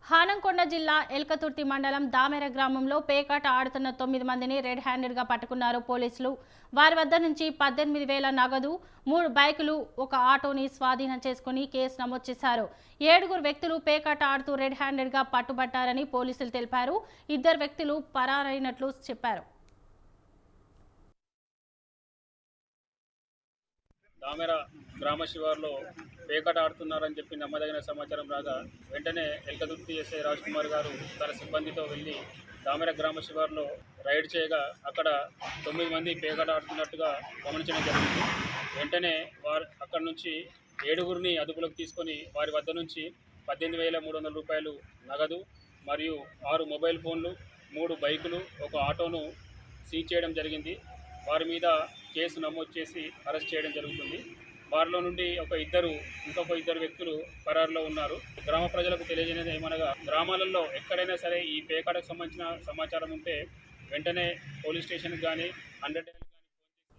హానంకొండ జిల్లా ఎల్కతుర్తి మండలం దామెర గ్రామంలో పేకాట ఆడుతున్న 9 మందిని రెడ్ హ్యాండెడ్ గా పట్టుకున్నారు పోలీసులు. వారి వద్ద నుంచి 18,000 నగదు, 3 బైకులు, ఒక ఆటోని స్వాధీనం చేసుకుని కేసు నమోదు చేశారు. 7 వ్యక్తులు పేకాట ఆడుతూ రెడ్ హ్యాండెడ్ గా పట్టుబట్టారని పోలీసులు తెలిపారు. 2 వ్యక్తులు పరారైనట్లు చెప్పారు. దామెర గ్రామ శివారులో పేకాట ఆడుతున్నారని చెప్పి నమ్మదగిన సమాచారం రాగా వెంటనే ఎల్కతుర్తి ఎస్ఐ రాజ్ కుమార్ గారు తన సిబ్బందితో వెళ్ళి దామెర గ్రామ శివారులో రైడ్ చేయగా అక్కడ 9 మంది పేకాట ఆడుతున్నట్టుగా గమనించడం జరిగింది. వెంటనే వారు అక్కడ నుంచి 7 అదుపులోకి తీసుకొని వారి వద్ద నుంచి 18,300 రూపాయలు నగదు మరియు 6 మొబైల్ ఫోన్లు, 3 బైకులు, ఒక ఆటోను సీజ్ చేయడం జరిగింది. వారి మీద కేసు నమోదు చేసి అరెస్ట్ చేయడం జరుగుతుంది. వారిలో నుండి ఇంకొక ఇద్దరు వ్యక్తులు పరారులో ఉన్నారు. గ్రామ ప్రజలకు తెలియజేయడం ఏమనగా, గ్రామాలలో ఎక్కడైనా సరే ఈ పేకాటకు సంబంధించిన సమాచారం ఉంటే వెంటనే పోలీస్ స్టేషన్కి కానీ 100